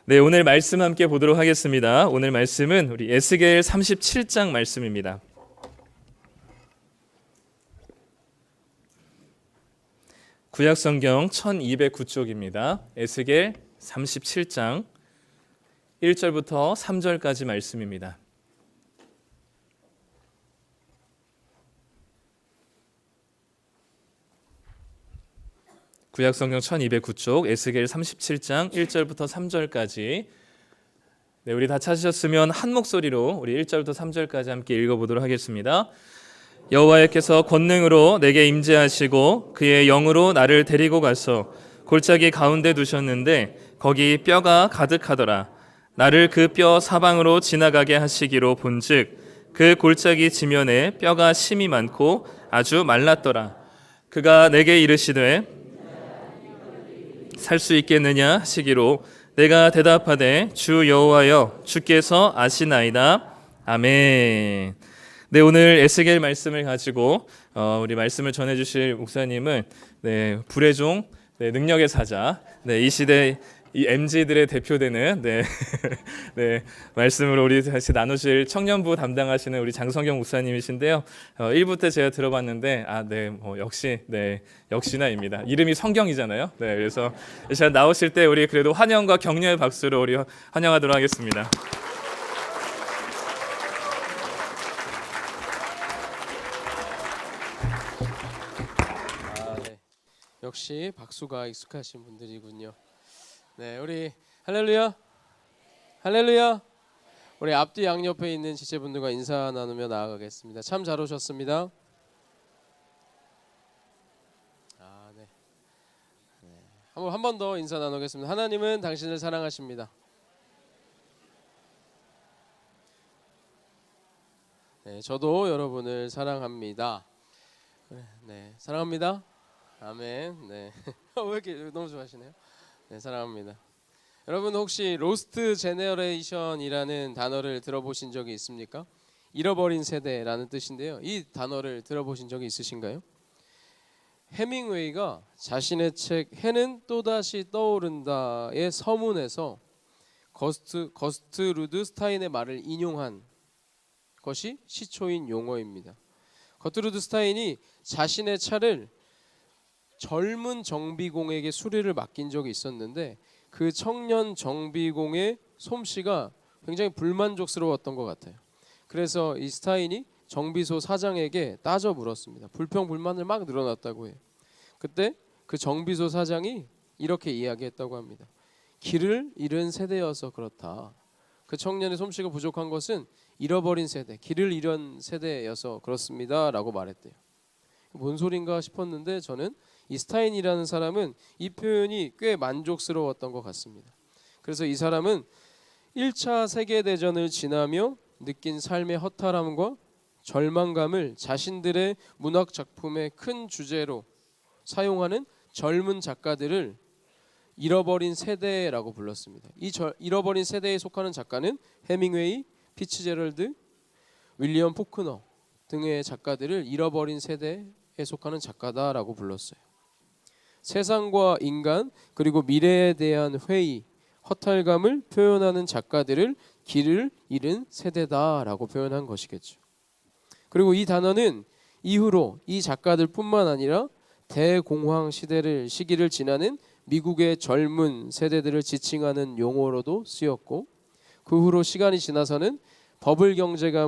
네, 오늘 말씀 함께 보도록 하겠습니다. 오늘 말씀은 우리 에스겔 37장 말씀입니다. 구약성경 1209쪽입니다. 에스겔 37장 1절부터 3절까지 말씀입니다. 구약성경 1209쪽 에스겔 37장 1절부터 3절까지 네, 우리 다 찾으셨으면 한 목소리로 우리 1절부터 3절까지 함께 읽어보도록 하겠습니다. 여호와께서 권능으로 내게 임재하시고 그의 영으로 나를 데리고 가서 골짜기 가운데 두셨는데 거기 뼈가 가득하더라. 나를 그 뼈 사방으로 지나가게 하시기로 본즉 그 골짜기 지면에 뼈가 심이 많고 아주 말랐더라. 그가 내게 이르시되 살 수 있겠느냐 하시기로 내가 대답하되 주 여호와여 주께서 아시나이다. 아멘. 네, 오늘 에스겔 말씀을 가지고 우리 말씀을 전해주실 목사님은 불의 종, 능력의 사자, 이 시대 이 MZ들의 대표되는 말씀으로 우리 다시 나누실 청년부 담당하시는 우리 장성경 목사님이신데요. 1부 때 제가 들어봤는데 역시나입니다. 이름이 성경이잖아요. 그래서 제가 나오실 때 우리 그래도 환영과 격려의 박수로 우리 환영하도록 하겠습니다. 역시 박수가 익숙하신 분들이군요. 네, 우리 할렐루야, 할렐루야. 우리 앞뒤 양옆에 있는 지체분들과 인사 나누며 나아가겠습니다. 참 잘 오셨습니다. 네. 한 번 더 인사 나누겠습니다. 하나님은 당신을 사랑하십니다. 네, 저도 여러분을 사랑합니다. 네, 사랑합니다. 아멘. 네. 왜 이렇게 너무 좋아하시네요? 네, 사랑합니다. 여러분 혹시 로스트 제너레이션이라는 단어를 들어보신 적이 있습니까? 잃어버린 세대라는 뜻인데요. 이 단어를 들어보신 적이 있으신가요? 해밍웨이가 자신의 책 해는 또다시 떠오른다의 서문에서 거스트루드 스타인의 말을 인용한 것이 시초인 용어입니다. 거스트루드 스타인이 자신의 차를 젊은 정비공에게 수리를 맡긴 적이 있었는데 그 청년 정비공의 솜씨가 굉장히 불만족스러웠던 것 같아요. 그래서 이 스타인이 정비소 사장에게 따져 물었습니다. 불평불만을 막 늘어놨다고 해요. 그때 그 정비소 사장이 이렇게 이야기했다고 합니다. 길을 잃은 세대여서 그렇다. 그 청년의 솜씨가 부족한 것은 잃어버린 세대, 길을 잃은 세대여서 그렇습니다 라고 말했대요. 뭔 소린가 싶었는데 저는 이 스타인이라는 사람은 이 표현이 꽤 만족스러웠던 것 같습니다. 그래서 이 사람은 1차 세계대전을 지나며 느낀 삶의 허탈함과 절망감을 자신들의 문학 작품의 큰 주제로 사용하는 젊은 작가들을 잃어버린 세대라고 불렀습니다. 이 잃어버린 세대에 속하는 작가는 해밍웨이, 피츠제럴드, 윌리엄 포크너 등의 작가들을 잃어버린 세대에 속하는 작가다라고 불렀어요. 세상과 인간 그리고 미래에 대한 회의, 허탈감을 표현하는 작가들을 길을 잃은 세대다라고 표현한 것이겠죠. 그리고 이 단어는 이후로 이 작가들뿐만 아니라 대공황 시기를 지나는 미국의 젊은 세대들을 지칭하는 용어로도 쓰였고 그 후로 시간이 지나서는 버블 경제가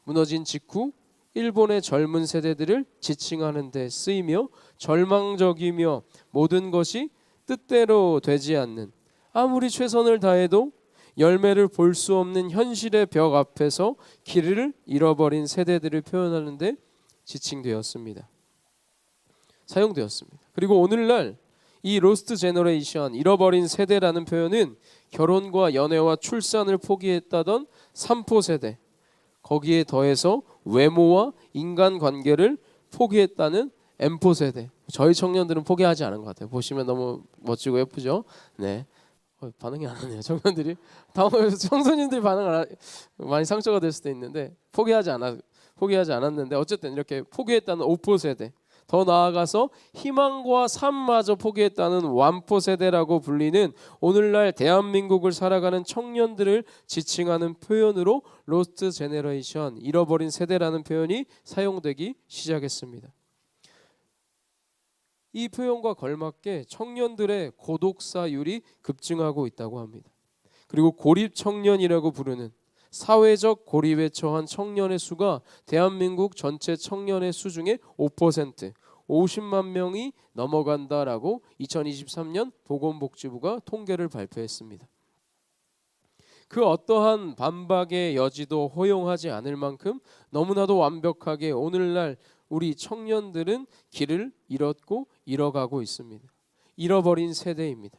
무너진 직후 일본의 젊은 세대들을 지칭하는 데 쓰이며 절망적이며 모든 것이 뜻대로 되지 않는 아무리 최선을 다해도 열매를 볼 수 없는 현실의 벽 앞에서 길을 잃어버린 세대들을 표현하는 데 지칭되었습니다. 사용되었습니다. 그리고 오늘날 이 로스트 제너레이션, 잃어버린 세대라는 표현은 결혼과 연애와 출산을 포기했다던 3포 세대, 거기에 더해서 외모와 인간관계를 포기했다는 M4 세대. 저희 청년들은 포기하지 않은 것 같아요. 보시면 너무 멋지고 예쁘죠? 네. 반응이 안 하네요. 청년들이. 청소년들이 반응을 많이 상처가 될 수도 있는데 포기하지 않았는데 어쨌든 이렇게 포기했다는 5포 세대. 더 나아가서 희망과 삶마저 포기했다는 완포 세대라고 불리는 오늘날 대한민국을 살아가는 청년들을 지칭하는 표현으로 로스트 제너레이션, 잃어버린 세대라는 표현이 사용되기 시작했습니다. 이 표현과 걸맞게 청년들의 고독사율이 급증하고 있다고 합니다. 그리고 고립 청년이라고 부르는 사회적 고립에 처한 청년의 수가 대한민국 전체 청년의 수 중에 5%, 50만 명이 넘어간다라고 2023년 보건복지부가 통계를 발표했습니다. 그 어떠한 반박의 여지도 허용하지 않을 만큼 너무나도 완벽하게 오늘날 우리 청년들은 길을 잃었고 잃어가고 있습니다. 잃어버린 세대입니다.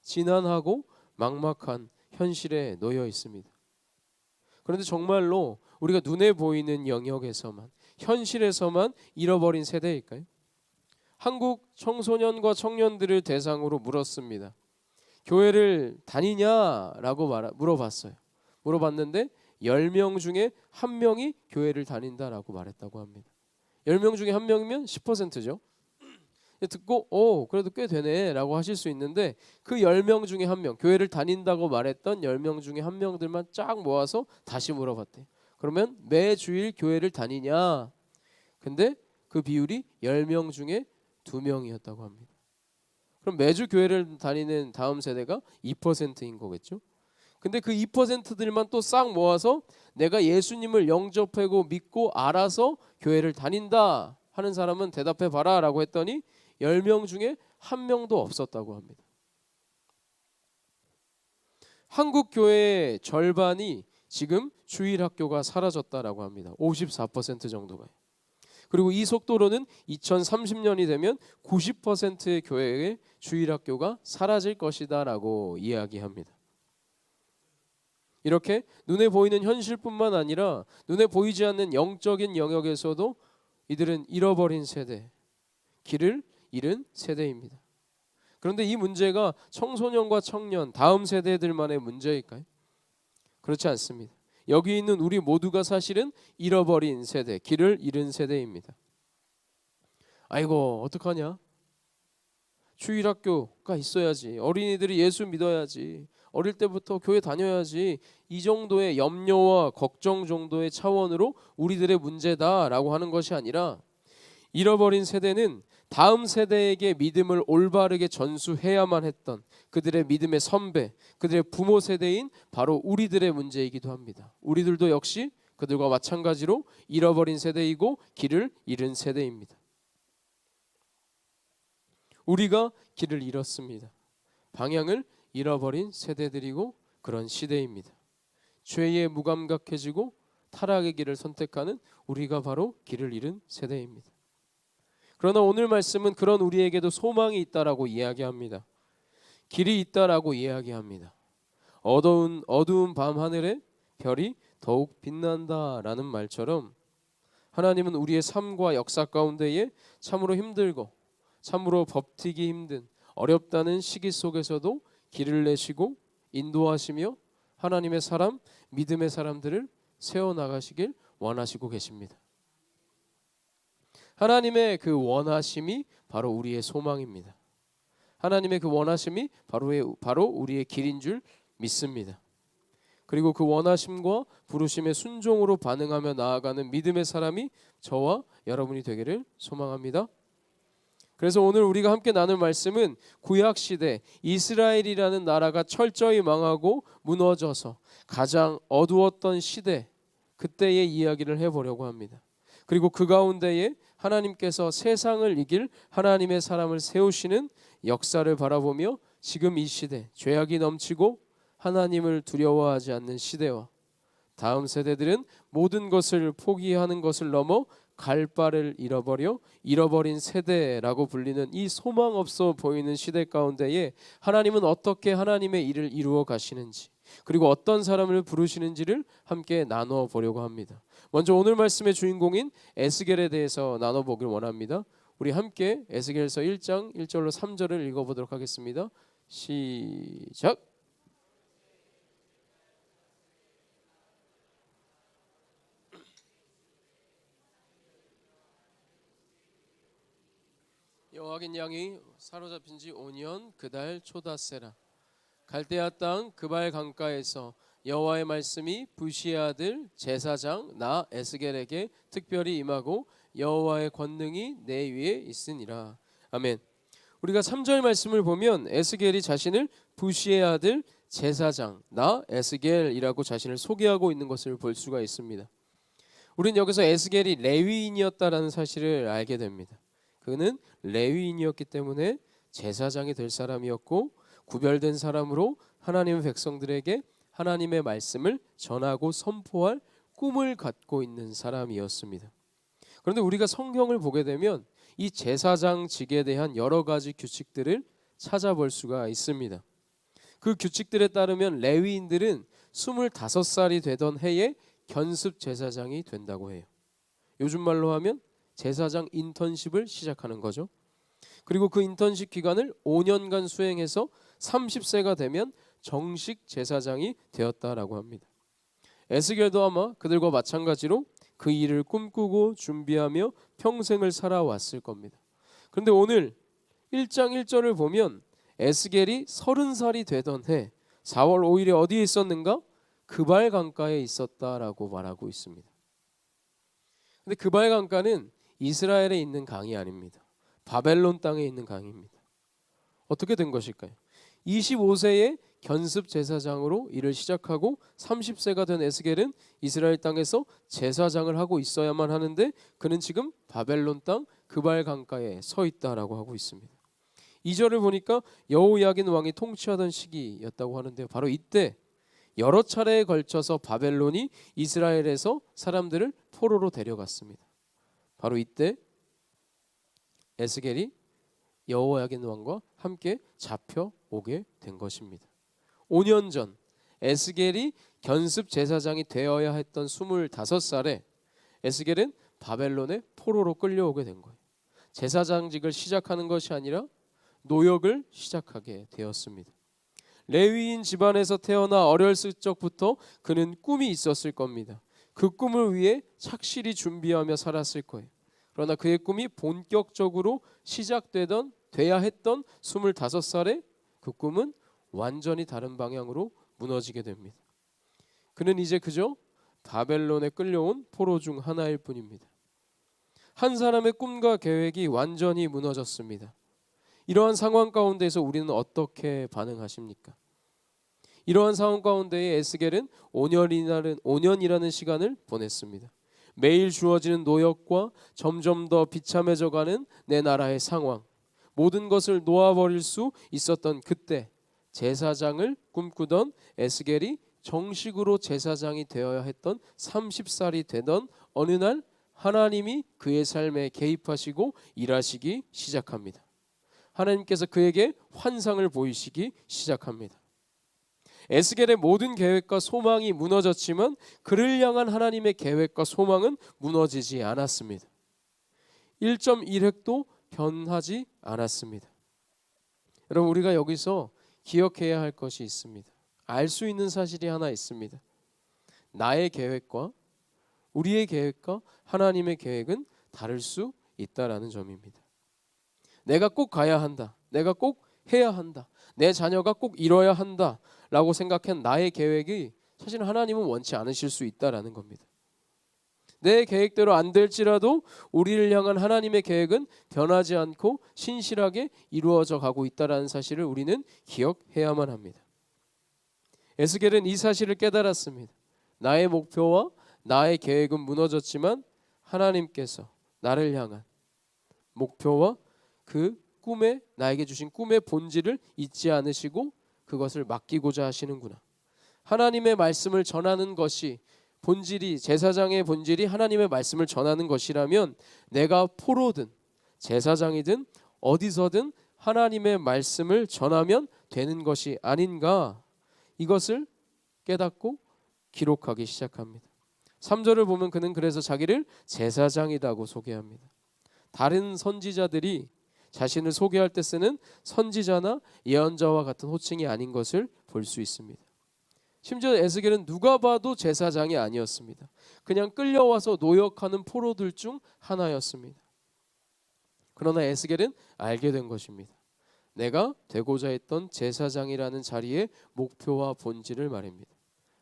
지난하고 막막한 현실에 놓여 있습니다. 그런데 정말로 우리가 눈에 보이는 영역에서만, 현실에서만 잃어버린 세대일까요? 한국 청소년과 청년들을 대상으로 물었습니다. 교회를 다니냐라고 물어봤어요. 물어봤는데 10명 중에 1명이 교회를 다닌다라고 말했다고 합니다. 10명 중에 1명이면 10%죠. 듣고 그래도 꽤 되네 라고 하실 수 있는데 그 10명 중에 1명, 교회를 다닌다고 말했던 10명 중에 1명들만 쫙 모아서 다시 물어봤대요. 그러면 매 주일 교회를 다니냐? 근데 그 비율이 10명 중에 2명이었다고 합니다. 그럼 매주 교회를 다니는 다음 세대가 2%인 거겠죠? 근데 그 2%들만 또 싹 모아서 내가 예수님을 영접하고 믿고 알아서 교회를 다닌다 하는 사람은 대답해 봐라 라고 했더니 10명 중에 1명도 없었다고 합니다. 한국 교회의 절반이 지금 주일학교가 사라졌다라고 합니다. 54% 정도가. 그리고 이 속도로는 2030년이 되면 90%의 교회의 주일학교가 사라질 것이다라고 이야기합니다. 이렇게 눈에 보이는 현실뿐만 아니라 눈에 보이지 않는 영적인 영역에서도 이들은 잃어버린 세대, 길을 잃은 세대입니다. 그런데 이 문제가 청소년과 청년, 다음 세대들만의 문제일까요? 그렇지 않습니다. 여기 있는 우리 모두가 사실은 잃어버린 세대, 길을 잃은 세대입니다. 아이고 어떡하냐? 주일학교가 있어야지. 어린이들이 예수 믿어야지. 어릴 때부터 교회 다녀야지. 이 정도의 염려와 걱정 정도의 차원으로 우리들의 문제다라고 하는 것이 아니라 잃어버린 세대는 다음 세대에게 믿음을 올바르게 전수해야만 했던 그들의 믿음의 선배, 그들의 부모 세대인 바로 우리들의 문제이기도 합니다. 우리들도 역시 그들과 마찬가지로 잃어버린 세대이고 길을 잃은 세대입니다. 우리가 길을 잃었습니다. 방향을 잃어버린 세대들이고 그런 시대입니다. 죄에 무감각해지고 타락의 길을 선택하는 우리가 바로 길을 잃은 세대입니다. 그러나 오늘 말씀은 그런 우리에게도 소망이 있다라고 이야기합니다. 길이 있다라고 이야기합니다. 어두운 밤 하늘에 별이 더욱 빛난다라는 말처럼 하나님은 우리의 삶과 역사 가운데에 참으로 힘들고 참으로 버티기 힘든 어렵다는 시기 속에서도 길을 내시고 인도하시며 하나님의 사람, 믿음의 사람들을 세워나가시길 원하시고 계십니다. 하나님의 그 원하심이 바로 우리의 소망입니다. 하나님의 그 원하심이 바로 우리의 길인 줄 믿습니다. 그리고 그 원하심과 부르심의 순종으로 반응하며 나아가는 믿음의 사람이 저와 여러분이 되기를 소망합니다. 그래서 오늘 우리가 함께 나눌 말씀은 구약시대 이스라엘이라는 나라가 철저히 망하고 무너져서 가장 어두웠던 시대, 그때의 이야기를 해보려고 합니다. 그리고 그 가운데에 하나님께서 세상을 이길 하나님의 사람을 세우시는 역사를 바라보며 지금 이 시대, 죄악이 넘치고 하나님을 두려워하지 않는 시대와 다음 세대들은 모든 것을 포기하는 것을 넘어 갈 바를 잃어버린 세대라고 불리는 이 소망 없어 보이는 시대 가운데에 하나님은 어떻게 하나님의 일을 이루어 가시는지, 그리고 어떤 사람을 부르시는지를 함께 나누어 보려고 합니다. 먼저 오늘 말씀의 주인공인 에스겔에 대해서 나눠보길 원합니다. 우리 함께 에스겔서 1장 1절로 3절을 읽어보도록 하겠습니다. 시작. 여호와긴 양이 사로잡힌 지 5년 그달 초다세라. 갈대아 땅 그발 강가에서 여호와의 말씀이 부시의 아들 제사장 나 에스겔에게 특별히 임하고 여호와의 권능이 내 위에 있으니라. 아멘. 우리가 3절 말씀을 보면 에스겔이 자신을 부시의 아들 제사장 나 에스겔이라고 자신을 소개하고 있는 것을 볼 수가 있습니다. 우리는 여기서 에스겔이 레위인이었다라는 사실을 알게 됩니다. 그는 레위인이었기 때문에 제사장이 될 사람이었고 구별된 사람으로 하나님의 백성들에게 하나님의 말씀을 전하고 선포할 꿈을 갖고 있는 사람이었습니다. 그런데 우리가 성경을 보게 되면 이 제사장직에 대한 여러 가지 규칙들을 찾아볼 수가 있습니다. 그 규칙들에 따르면 레위인들은 25살이 되던 해에 견습 제사장이 된다고 해요. 요즘 말로 하면 제사장 인턴십을 시작하는 거죠. 그리고 그 인턴십 기간을 5년간 수행해서 30세가 되면 정식 제사장이 되었다라고 합니다. 에스겔도 아마 그들과 마찬가지로 그 일을 꿈꾸고 준비하며 평생을 살아왔을 겁니다. 그런데 오늘 1장 1절을 보면 에스겔이 30살이 되던 해 4월 5일에 어디에 있었는가? 그발 강가에 있었다라고 말하고 있습니다. 근데 그발 강가는 이스라엘에 있는 강이 아닙니다. 바벨론 땅에 있는 강입니다. 어떻게 된 것일까요? 25세에 견습 제사장으로 일을 시작하고 30세가 된 에스겔은 이스라엘 땅에서 제사장을 하고 있어야만 하는데 그는 지금 바벨론 땅 그발 강가에 서 있다라고 하고 있습니다. 2절을 보니까 여호야긴 왕이 통치하던 시기였다고 하는데요. 바로 이때 여러 차례에 걸쳐서 바벨론이 이스라엘에서 사람들을 포로로 데려갔습니다. 바로 이때 에스겔이 여호야긴 왕과 함께 잡혀오게 된 것입니다. 5년 전 에스겔이 견습 제사장이 되어야 했던 25살에 에스겔은 바벨론의 포로로 끌려오게 된 거예요. 제사장직을 시작하는 것이 아니라 노역을 시작하게 되었습니다. 레위인 집안에서 태어나 어렸을 적부터 그는 꿈이 있었을 겁니다. 그 꿈을 위해 착실히 준비하며 살았을 거예요. 그러나 그의 꿈이 본격적으로 돼야 했던 25살에 그 꿈은 완전히 다른 방향으로 무너지게 됩니다. 그는 이제 그저 바벨론에 끌려온 포로 중 하나일 뿐입니다. 한 사람의 꿈과 계획이 완전히 무너졌습니다. 이러한 상황 가운데서 우리는 어떻게 반응하십니까? 이러한 상황 가운데에 에스겔은 5년이라는 시간을 보냈습니다. 매일 주어지는 노역과 점점 더 비참해져가는 내 나라의 상황, 모든 것을 놓아버릴 수 있었던 그때 제사장을 꿈꾸던 에스겔이 정식으로 제사장이 되어야 했던 30살이 되던 어느 날 하나님이 그의 삶에 개입하시고 일하시기 시작합니다. 하나님께서 그에게 환상을 보이시기 시작합니다. 에스겔의 모든 계획과 소망이 무너졌지만 그를 향한 하나님의 계획과 소망은 무너지지 않았습니다. 1.1획도 변하지 않았습니다. 여러분, 우리가 여기서 기억해야 할 것이 있습니다. 알 수 있는 사실이 하나 있습니다. 나의 계획과 우리의 계획과 하나님의 계획은 다를 수 있다라는 점입니다. 내가 꼭 가야 한다. 내가 꼭 해야 한다. 내 자녀가 꼭 이뤄야 한다 라고 생각한 나의 계획이 사실 하나님은 원치 않으실 수 있다라는 겁니다. 내 계획대로 안 될지라도 우리를 향한 하나님의 계획은 변하지 않고 신실하게 이루어져 가고 있다라는 사실을 우리는 기억해야만 합니다. 에스겔은 이 사실을 깨달았습니다. 나의 목표와 나의 계획은 무너졌지만 하나님께서 나를 향한 목표와 그 꿈에 나에게 주신 꿈의 본질을 잊지 않으시고 그것을 맡기고자 하시는구나. 하나님의 말씀을 전하는 것이 본질이 제사장의 본질이 하나님의 말씀을 전하는 것이라면 내가 포로든 제사장이든 어디서든 하나님의 말씀을 전하면 되는 것이 아닌가 이것을 깨닫고 기록하기 시작합니다. 3절을 보면 그는 그래서 자기를 제사장이라고 소개합니다. 다른 선지자들이 자신을 소개할 때 쓰는 선지자나 예언자와 같은 호칭이 아닌 것을 볼 수 있습니다. 심지어 에스겔은 누가 봐도 제사장이 아니었습니다. 그냥 끌려와서 노역하는 포로들 중 하나였습니다. 그러나 에스겔은 알게 된 것입니다. 내가 되고자 했던 제사장이라는 자리의 목표와 본질을 말입니다.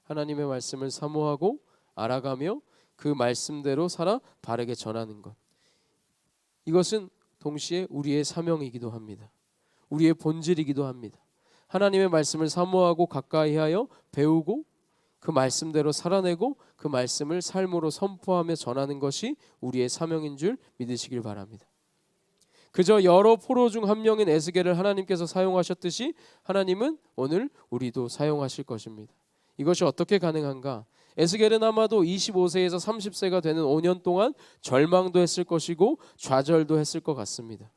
하나님의 말씀을 사모하고 알아가며 그 말씀대로 살아 바르게 전하는 것. 이것은 동시에 우리의 사명이기도 합니다. 우리의 본질이기도 합니다. 하나님의 말씀을 사모하고 가까이하여 배우고 그 말씀대로 살아내고 그 말씀을 삶으로 선포하며 전하는 것이 우리의 사명인 줄 믿으시길 바랍니다. 그저 여러 포로 중 한 명인 에스겔을 하나님께서 사용하셨듯이 하나님은 오늘 우리도 사용하실 것입니다. 이것이 어떻게 가능한가? 에스겔은 아마도 25세에서 30세가 되는 5년 동안 절망도 했을 것이고 좌절도 했을 것 같습니다.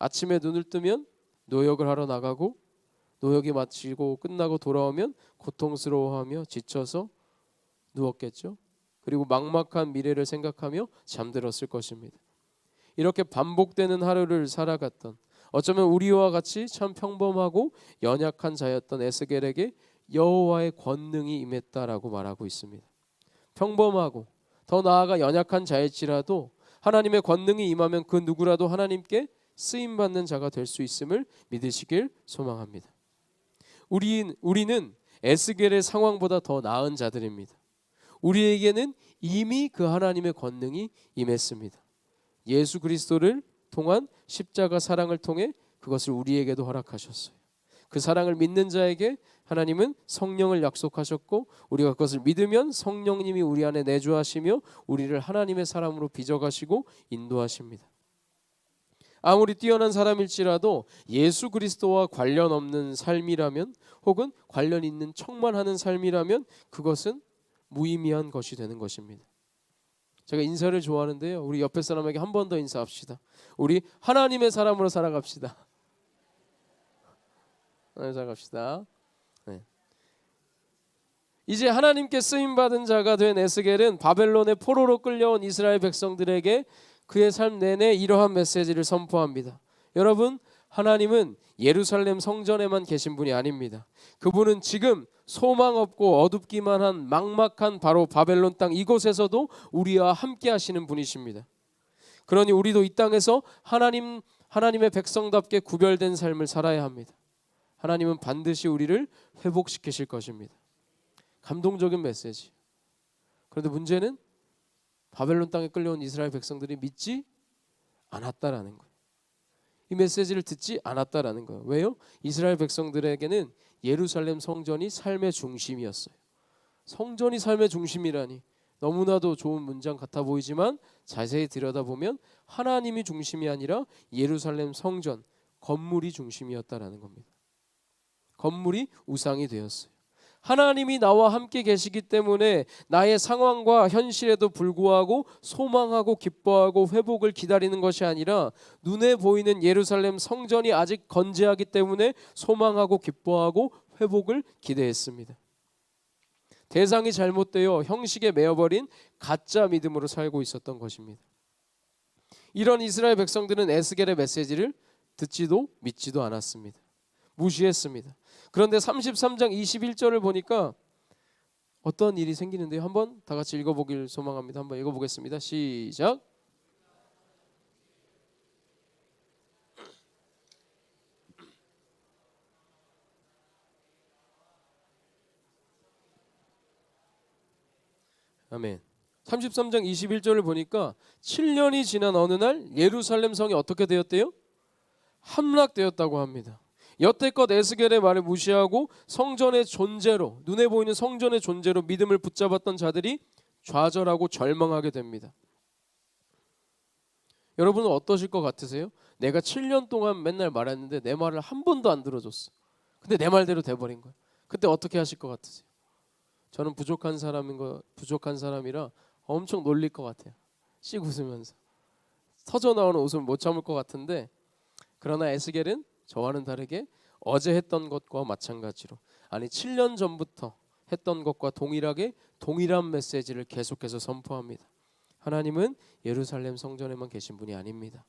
아침에 눈을 뜨면 노역을 하러 나가고 노역이 마치고 끝나고 돌아오면 고통스러워하며 지쳐서 누웠겠죠. 그리고 막막한 미래를 생각하며 잠들었을 것입니다. 이렇게 반복되는 하루를 살아갔던, 어쩌면 우리와 같이 참 평범하고 연약한 자였던 에스겔에게 여호와의 권능이 임했다라고 말하고 있습니다. 평범하고 더 나아가 연약한 자일지라도 하나님의 권능이 임하면 그 누구라도 하나님께 쓰임받는 자가 될 수 있음을 믿으시길 소망합니다. 우리는 에스겔의 상황보다 더 나은 자들입니다. 우리에게는 이미 그 하나님의 권능이 임했습니다. 예수 그리스도를 통한 십자가 사랑을 통해 그것을 우리에게도 허락하셨어요. 그 사랑을 믿는 자에게 하나님은 성령을 약속하셨고 우리가 그것을 믿으면 성령님이 우리 안에 내주하시며 우리를 하나님의 사람으로 빚어가시고 인도하십니다. 아무리 뛰어난 사람일지라도 예수 그리스도와 관련 없는 삶이라면 혹은 관련 있는 척만 하는 삶이라면 그것은 무의미한 것이 되는 것입니다. 제가 인사를 좋아하는데요. 우리 옆에 사람에게 한 번 더 인사합시다. 우리 하나님의 사람으로 살아갑시다. 살아갑시다. 네. 이제 하나님께 쓰임받은 자가 된 에스겔은 바벨론의 포로로 끌려온 이스라엘 백성들에게 그의 삶 내내 이러한 메시지를 선포합니다. 여러분, 하나님은 예루살렘 성전에만 계신 분이 아닙니다. 그분은 지금 소망 없고 어둡기만 한 막막한 바로 바벨론 땅 이곳에서도 우리와 함께 하시는 분이십니다. 그러니 우리도 이 땅에서 하나님의 백성답게 구별된 삶을 살아야 합니다. 하나님은 반드시 우리를 회복시키실 것입니다. 감동적인 메시지. 그런데 문제는 바벨론 땅에 끌려온 이스라엘 백성들이 믿지 않았다라는 거예요. 이 메시지를 듣지 않았다라는 거예요. 왜요? 이스라엘 백성들에게는 예루살렘 성전이 삶의 중심이었어요. 성전이 삶의 중심이라니 너무나도 좋은 문장 같아 보이지만 자세히 들여다보면 하나님이 중심이 아니라 예루살렘 성전, 건물이 중심이었다라는 겁니다. 건물이 우상이 되었어요. 하나님이 나와 함께 계시기 때문에 나의 상황과 현실에도 불구하고 소망하고 기뻐하고 회복을 기다리는 것이 아니라 눈에 보이는 예루살렘 성전이 아직 건재하기 때문에 소망하고 기뻐하고 회복을 기대했습니다. 대상이 잘못되어 형식에 매여버린 가짜 믿음으로 살고 있었던 것입니다. 이런 이스라엘 백성들은 에스겔의 메시지를 듣지도 믿지도 않았습니다. 무시했습니다. 그런데 33장 21절을 보니까 어떤 일이 생기는데요. 한번 다 같이 읽어보길 소망합니다. 한번 읽어보겠습니다. 시작. 아멘. 33장 21절을 보니까 7년이 지난 어느 날 예루살렘 성이 어떻게 되었대요? 함락되었다고 합니다. 여태껏 에스겔의 말을 무시하고 성전의 존재로, 눈에 보이는 성전의 존재로 믿음을 붙잡았던 자들이 좌절하고 절망하게 됩니다. 여러분은 어떠실 것 같으세요? 내가 7년 동안 맨날 말했는데 내 말을 한 번도 안 들어줬어. 근데 내 말대로 돼버린 거야. 그때 어떻게 하실 것 같으세요? 저는 부족한 사람이라 엄청 놀릴 것 같아요. 씩 웃으면서 터져 나오는 웃음을 못 참을 것 같은데, 그러나 에스겔은 저와는 다르게 어제 했던 것과 마찬가지로, 아니 7년 전부터 했던 것과 동일하게 동일한 메시지를 계속해서 선포합니다. 하나님은 예루살렘 성전에만 계신 분이 아닙니다.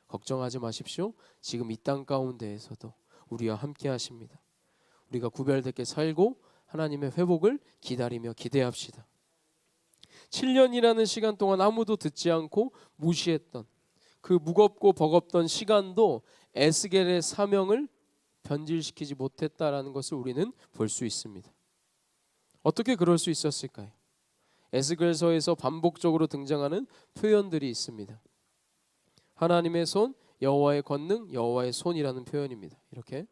걱정하지 마십시오. 지금 이 땅 가운데에서도 우리와 함께 하십니다. 우리가 구별되게 살고 하나님의 회복을 기다리며 기대합시다. 7년이라는 시간 동안 아무도 듣지 않고 무시했던 그 무겁고 버겁던 시간도 에스겔의 사명을 변질시키지 못했다라는 것을 우리는 볼 수 있습니다. 어떻게 그럴 수 있었을까요? 에스겔서에서 반복적으로 등장하는 표현들이 있습니다. 하나님의 손, 여호와의 권능, 여호와의 손이라는 표현입니다. 이렇게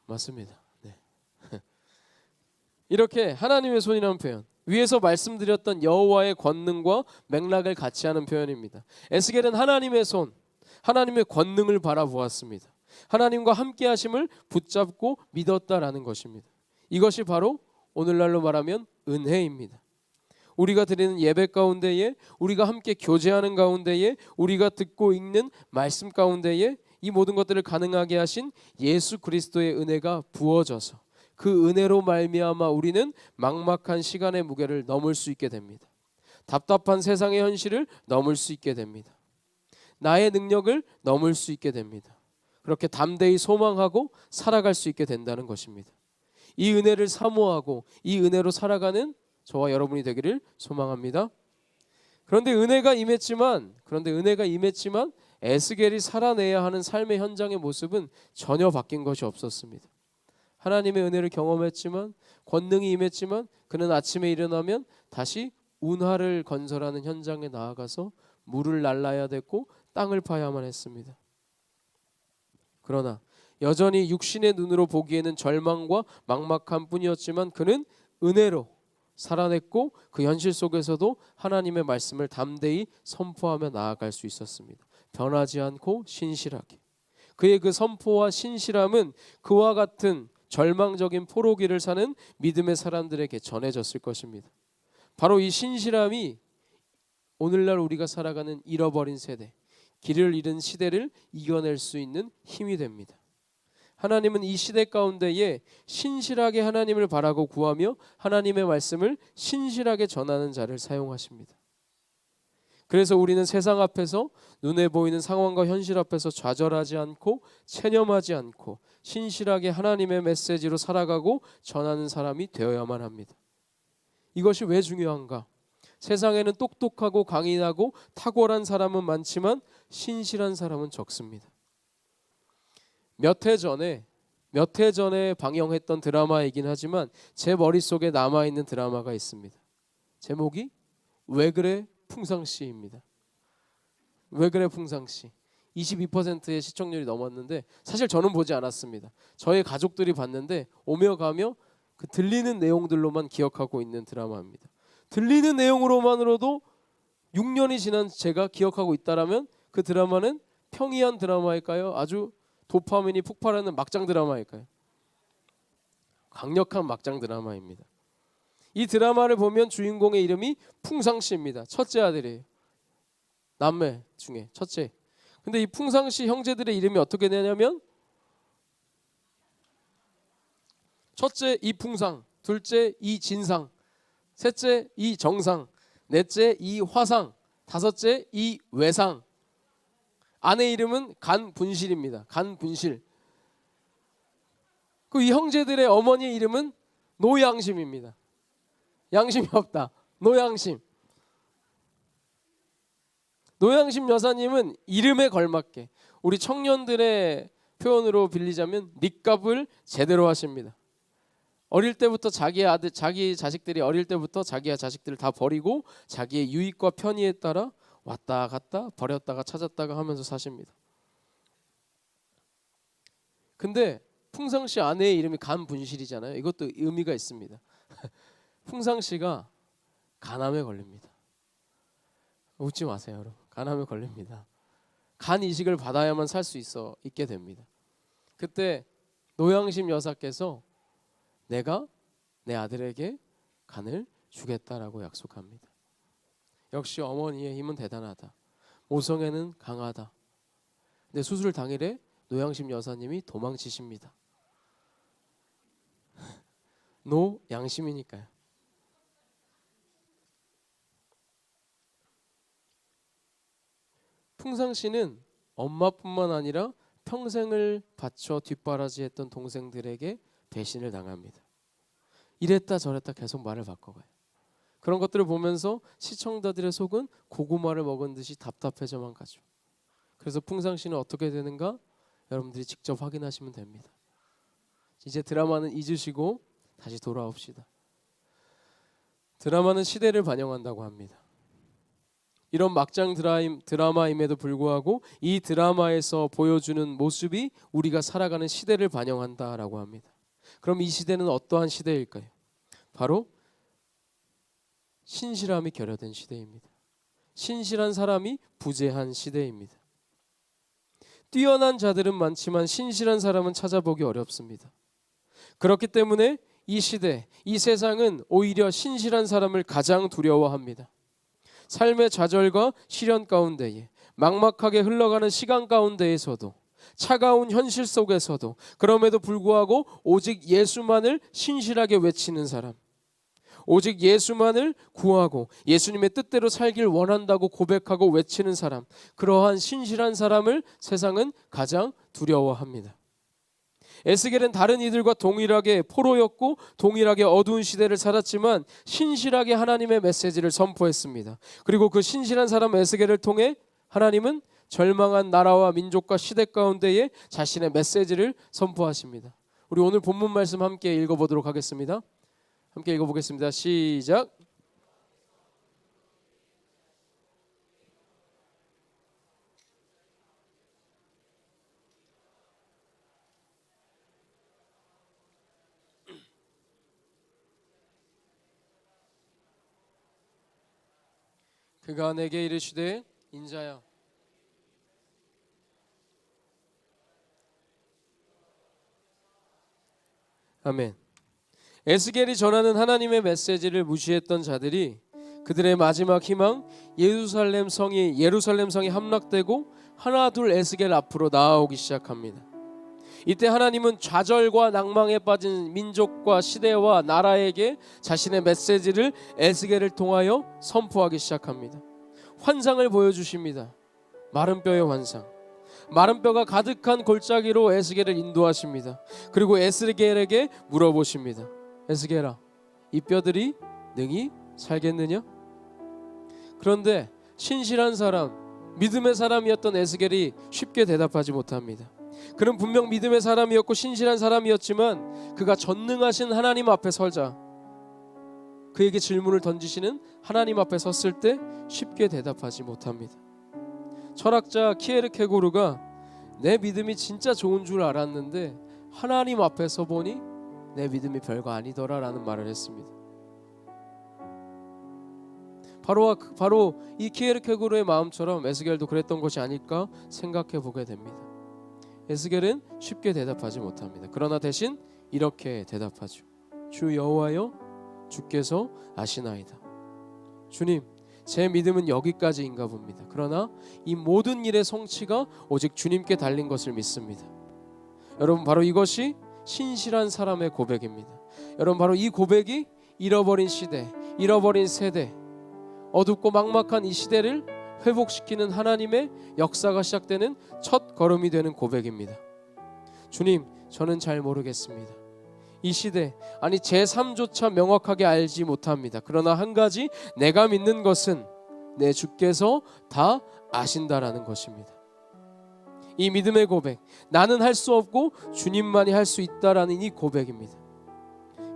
맞습니다. 네. 이렇게 하나님의 손이라는 표현, 위에서 말씀드렸던 여호와의 권능과 맥락을 같이 하는 표현입니다. 에스겔은 하나님의 손, 하나님의 권능을 바라보았습니다. 하나님과 함께 하심을 붙잡고 믿었다라는 것입니다. 이것이 바로 오늘날로 말하면 은혜입니다. 우리가 드리는 예배 가운데에, 우리가 함께 교제하는 가운데에, 우리가 듣고 읽는 말씀 가운데에 이 모든 것들을 가능하게 하신 예수 그리스도의 은혜가 부어져서 그 은혜로 말미암아 우리는 막막한 시간의 무게를 넘을 수 있게 됩니다. 답답한 세상의 현실을 넘을 수 있게 됩니다. 나의 능력을 넘을 수 있게 됩니다. 그렇게 담대히 소망하고 살아갈 수 있게 된다는 것입니다. 이 은혜를 사모하고 이 은혜로 살아가는 저와 여러분이 되기를 소망합니다. 그런데 은혜가 임했지만 에스겔이 살아내야 하는 삶의 현장의 모습은 전혀 바뀐 것이 없었습니다. 하나님의 은혜를 경험했지만, 권능이 임했지만, 그는 아침에 일어나면 다시 운하를 건설하는 현장에 나아가서 물을 날라야 됐고 땅을 파야만 했습니다. 그러나 여전히 육신의 눈으로 보기에는 절망과 막막함 뿐이었지만 그는 은혜로 살아냈고 그 현실 속에서도 하나님의 말씀을 담대히 선포하며 나아갈 수 있었습니다. 변하지 않고 신실하게. 그의 그 선포와 신실함은 그와 같은 절망적인 포로기를 사는 믿음의 사람들에게 전해졌을 것입니다. 바로 이 신실함이 오늘날 우리가 살아가는 잃어버린 세대, 길을 잃은 시대를 이겨낼 수 있는 힘이 됩니다. 하나님은 이 시대 가운데에 신실하게 하나님을 바라고 구하며 하나님의 말씀을 신실하게 전하는 자를 사용하십니다. 그래서 우리는 세상 앞에서 눈에 보이는 상황과 현실 앞에서 좌절하지 않고 체념하지 않고 신실하게 하나님의 메시지로 살아가고 전하는 사람이 되어야만 합니다. 이것이 왜 중요한가? 세상에는 똑똑하고 강인하고 탁월한 사람은 많지만 신실한 사람은 적습니다. 몇 해 전에 방영했던 드라마이긴 하지만 제 머릿속에 남아있는 드라마가 있습니다. 제목이 왜 그래 풍상씨입니다. 왜 그래 풍상씨. 22%의 시청률이 넘었는데 사실 저는 보지 않았습니다. 저희 가족들이 봤는데 오며 가며 그 들리는 내용들로만 기억하고 있는 드라마입니다. 들리는 내용으로만으로도 6년이 지난 제가 기억하고 있다라면 그 드라마는 평이한 드라마일까요? 아주 도파민이 폭발하는 막장 드라마일까요? 강력한 막장 드라마입니다. 이 드라마를 보면 주인공의 이름이 풍상씨입니다. 첫째 아들이에요. 남매 중에 첫째. 근데 이 풍상씨 형제들의 이름이 어떻게 되냐면 첫째 이풍상, 둘째 이진상, 셋째 이정상, 넷째 이화상, 다섯째 이외상. 아내 이름은 간분실입니다. 간분실. 그 이 형제들의 어머니의 이름은 노양심입니다. 양심이 없다. 노양심. 노양심 여사님은 이름에 걸맞게 우리 청년들의 표현으로 빌리자면 닉값을 제대로 하십니다. 어릴 때부터 자기 자식들이 어릴 때부터 자기 자식들을 다 버리고 자기의 유익과 편의에 따라 왔다 갔다 버렸다가 찾았다가 하면서 사십니다. 근데 풍상씨 아내의 이름이 간분실이잖아요. 이것도 의미가 있습니다. 풍상씨가 간암에 걸립니다. 웃지 마세요, 여러분. 간암에 걸립니다. 간 이식을 받아야만 살 수 있게 됩니다. 그때 노양심 여사께서 내가 내 아들에게 간을 주겠다라고 약속합니다. 역시 어머니의 힘은 대단하다. 모성애는 강하다. 근데 수술 당일에 노양심 여사님이 도망치십니다. 노양심이니까요. 풍상씨는 엄마뿐만 아니라 평생을 바쳐 뒷바라지했던 동생들에게 배신을 당합니다. 이랬다 저랬다 계속 말을 바꿔가요. 그런 것들을 보면서 시청자들의 속은 고구마를 먹은 듯이 답답해져만 가죠. 그래서 풍상시는 어떻게 되는가? 여러분들이 직접 확인하시면 됩니다. 이제 드라마는 잊으시고 다시 돌아옵시다. 드라마는 시대를 반영한다고 합니다. 이런 막장 드라마임에도 불구하고 이 드라마에서 보여주는 모습이 우리가 살아가는 시대를 반영한다라고 합니다. 그럼 이 시대는 어떠한 시대일까요? 바로 신실함이 결여된 시대입니다. 신실한 사람이 부재한 시대입니다. 뛰어난 자들은 많지만 신실한 사람은 찾아보기 어렵습니다. 그렇기 때문에 이 시대, 이 세상은 오히려 신실한 사람을 가장 두려워합니다. 삶의 좌절과 시련 가운데에, 막막하게 흘러가는 시간 가운데에서도, 차가운 현실 속에서도 그럼에도 불구하고 오직 예수만을 신실하게 외치는 사람, 오직 예수만을 구하고 예수님의 뜻대로 살길 원한다고 고백하고 외치는 사람, 그러한 신실한 사람을 세상은 가장 두려워합니다. 에스겔은 다른 이들과 동일하게 포로였고 동일하게 어두운 시대를 살았지만 신실하게 하나님의 메시지를 선포했습니다. 그리고 그 신실한 사람 에스겔을 통해 하나님은 절망한 나라와 민족과 시대 가운데에 자신의 메시지를 선포하십니다. 우리 오늘 본문 말씀 함께 읽어보도록 하겠습니다. 함께 읽어보겠습니다. 시작. 그가 내게 이르시되 인자야 아멘. 에스겔이 전하는 하나님의 메시지를 무시했던 자들이 그들의 마지막 희망 예루살렘 성이 함락되고 하나둘 에스겔 앞으로 나아오기 시작합니다. 이때 하나님은 좌절과 낭망에 빠진 민족과 시대와 나라에게 자신의 메시지를 에스겔을 통하여 선포하기 시작합니다. 환상을 보여주십니다. 마른 뼈의 환상. 마른 뼈가 가득한 골짜기로 에스겔을 인도하십니다. 그리고 에스겔에게 물어보십니다. 에스겔아, 이 뼈들이 능히 살겠느냐? 그런데 신실한 사람, 믿음의 사람이었던 에스겔이 쉽게 대답하지 못합니다. 그는 분명 믿음의 사람이었고 신실한 사람이었지만 그가 전능하신 하나님 앞에 서자 그에게 질문을 던지시는 하나님 앞에 섰을 때 쉽게 대답하지 못합니다. 철학자 키에르케고르가 내 믿음이 진짜 좋은 줄 알았는데 하나님 앞에 서 보니 내 믿음이 별거 아니더라라는 말을 했습니다. 바로 이 키에르케고르의 마음처럼 에스겔도 그랬던 것이 아닐까 생각해 보게 됩니다. 에스겔은 쉽게 대답하지 못합니다. 그러나 대신 이렇게 대답하죠. 주 여호와여, 주께서 아시나이다. 주님, 제 믿음은 여기까지인가 봅니다. 그러나 이 모든 일의 성취가 오직 주님께 달린 것을 믿습니다. 여러분, 바로 이것이 신실한 사람의 고백입니다. 여러분, 바로 이 고백이 잃어버린 시대, 잃어버린 세대, 어둡고 막막한 이 시대를 회복시키는 하나님의 역사가 시작되는 첫 걸음이 되는 고백입니다. 주님, 저는 잘 모르겠습니다. 이 시대, 아니 제 삶조차 명확하게 알지 못합니다. 그러나 한 가지 내가 믿는 것은 내 주께서 다 아신다라는 것입니다. 이 믿음의 고백, 나는 할 수 없고 주님만이 할 수 있다라는 이 고백입니다.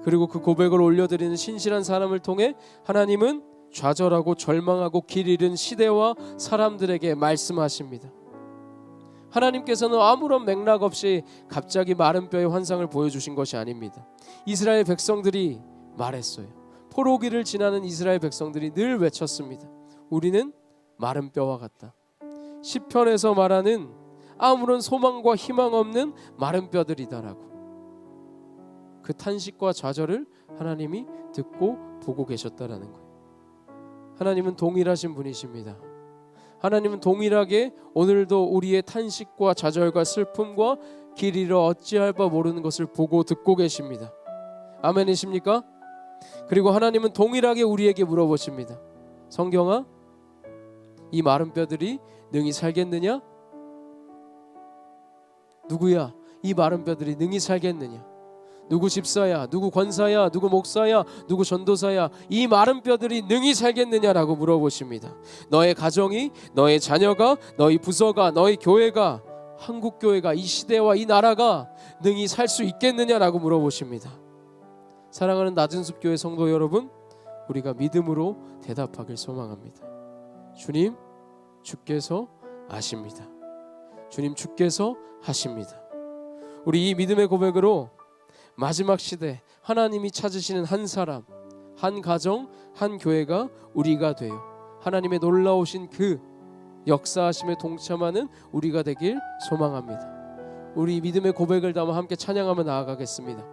그리고 그 고백을 올려드리는 신실한 사람을 통해 하나님은 좌절하고 절망하고 길 잃은 시대와 사람들에게 말씀하십니다. 하나님께서는 아무런 맥락 없이 갑자기 마른 뼈의 환상을 보여주신 것이 아닙니다. 이스라엘 백성들이 말했어요. 포로기를 지나는 이스라엘 백성들이 늘 외쳤습니다. 우리는 마른 뼈와 같다. 시편에서 말하는 아무런 소망과 희망 없는 마른 뼈들이다라고. 그 탄식과 좌절을 하나님이 듣고 보고 계셨다라는 거예요. 하나님은 동일하신 분이십니다. 하나님은 동일하게 오늘도 우리의 탄식과 좌절과 슬픔과 길 잃어 어찌할 바 모르는 것을 보고 듣고 계십니다. 아멘이십니까? 그리고 하나님은 동일하게 우리에게 물어보십니다. 성경아, 이 마른 뼈들이 능히 살겠느냐? 누구야? 이 마른 뼈들이 능히 살겠느냐? 누구 집사야, 누구 권사야, 누구 목사야, 누구 전도사야, 이 마른 뼈들이 능히 살겠느냐라고 물어보십니다. 너의 가정이, 너의 자녀가, 너희 부서가, 너희 교회가, 한국교회가, 이 시대와 이 나라가 능히 살 수 있겠느냐라고 물어보십니다. 사랑하는 낮은숲 교회 성도 여러분, 우리가 믿음으로 대답하길 소망합니다. 주님, 주께서 아십니다. 주님, 주께서 하십니다. 우리 이 믿음의 고백으로 마지막 시대 하나님이 찾으시는 한 사람, 한 가정, 한 교회가 우리가 되어 하나님의 놀라우신 그 역사하심에 동참하는 우리가 되길 소망합니다. 우리 믿음의 고백을 담아 함께 찬양하며 나아가겠습니다.